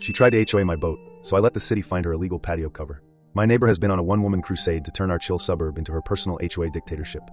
She tried to HOA my boat, so I let the city find her illegal patio cover. My neighbor has been on a one-woman crusade to turn our chill suburb into her personal HOA dictatorship.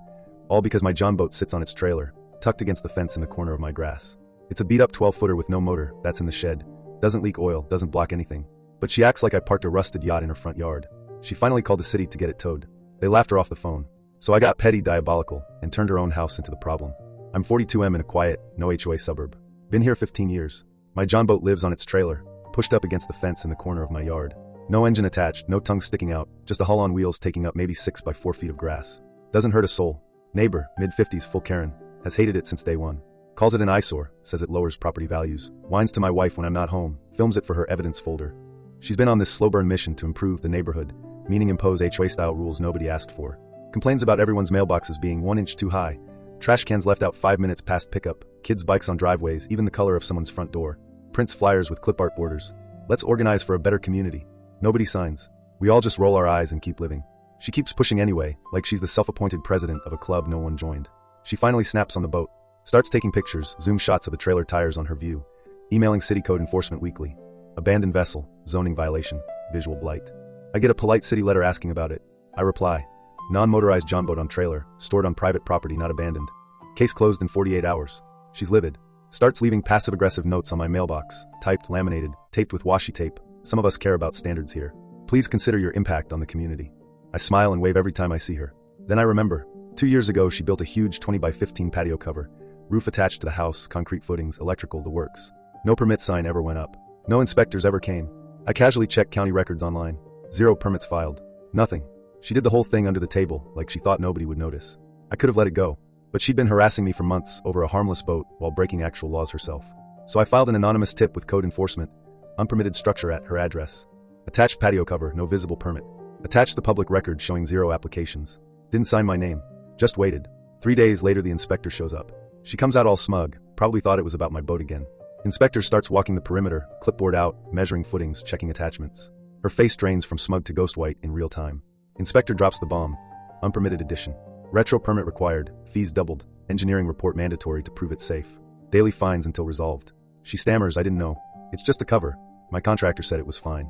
All because my John boat sits on its trailer, tucked against the fence in the corner of my grass. It's a beat-up 12-footer with no motor, that's in the shed. Doesn't leak oil, doesn't block anything. But she acts like I parked a rusted yacht in her front yard. She finally called the city to get it towed. They laughed her off the phone. So I got petty diabolical and turned her own house into the problem. I'm 42M in a quiet, no HOA suburb. Been here 15 years. My John boat lives on its trailer, pushed up against the fence in the corner of my yard. No engine attached, no tongue sticking out, just a hull on wheels taking up maybe 6 by 4 feet of grass. Doesn't hurt a soul. Neighbor, mid-50s, full Karen, has hated it since day one. Calls it an eyesore, says it lowers property values, whines to my wife when I'm not home, films it for her evidence folder. She's been on this slow burn mission to improve the neighborhood, meaning impose HOA-style rules nobody asked for. Complains about everyone's mailboxes being 1 inch too high, trash cans left out 5 minutes past pickup, kids' bikes on driveways, even the color of someone's front door. Prints flyers with clip art borders. Let's organize for a better community. Nobody signs. We all just roll our eyes and keep living. She keeps pushing anyway, like she's the self-appointed president of a club no one joined. She finally snaps on the boat, starts taking pictures, zoom shots of the trailer tires on her view, emailing city code enforcement weekly. Abandoned vessel, zoning violation, visual blight. I get a polite city letter asking about it. I reply, non-motorized John boat on trailer, stored on private property, not abandoned. Case closed in 48 hours. She's livid. Starts leaving passive-aggressive notes on my mailbox, typed, laminated, taped with washi tape. Some of us care about standards here. Please consider your impact on the community. I smile and wave every time I see her. Then I remember, 2 years ago she built a huge 20 by 15 patio cover, roof attached to the house, concrete footings, electrical, the works. No permit sign ever went up. No inspectors ever came. I casually checked county records online. 0 permits filed. Nothing. She did the whole thing under the table, like she thought nobody would notice. I could have let it go. But she'd been harassing me for months over a harmless boat while breaking actual laws herself. So I filed an anonymous tip with code enforcement. Unpermitted structure at her address. Attached patio cover, no visible permit. Attached the public record showing 0 applications. Didn't sign my name. Just waited. 3 days later the inspector shows up. She comes out all smug, probably thought it was about my boat again. Inspector starts walking the perimeter, clipboard out, measuring footings, checking attachments. Her face drains from smug to ghost white in real time. Inspector drops the bomb. Unpermitted addition. Retro permit required, fees doubled, engineering report mandatory to prove it's safe. Daily fines until resolved. She stammers, I didn't know. It's just a cover. My contractor said it was fine.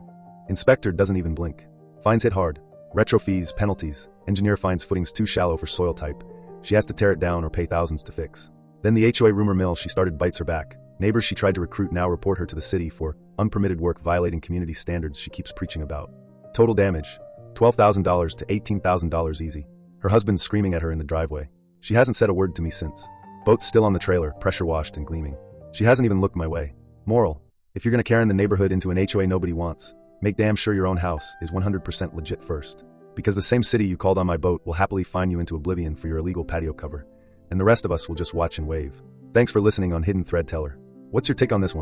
Inspector doesn't even blink. Fines hit hard. Retro fees, penalties. Engineer finds footings too shallow for soil type. She has to tear it down or pay thousands to fix. Then the HOA rumor mill she started bites her back. Neighbors she tried to recruit now report her to the city for unpermitted work violating community standards she keeps preaching about. Total damage, $12,000 to $18,000 easy. Her husband's screaming at her in the driveway. She hasn't said a word to me since. Boat's still on the trailer, pressure washed and gleaming. She hasn't even looked my way. Moral: if you're gonna Karen the neighborhood into an HOA nobody wants, make damn sure your own house is 100% legit first. Because the same city you called on my boat will happily fine you into oblivion for your illegal patio cover. And the rest of us will just watch and wave. Thanks for listening on Hidden Thread Teller. What's your take on this one?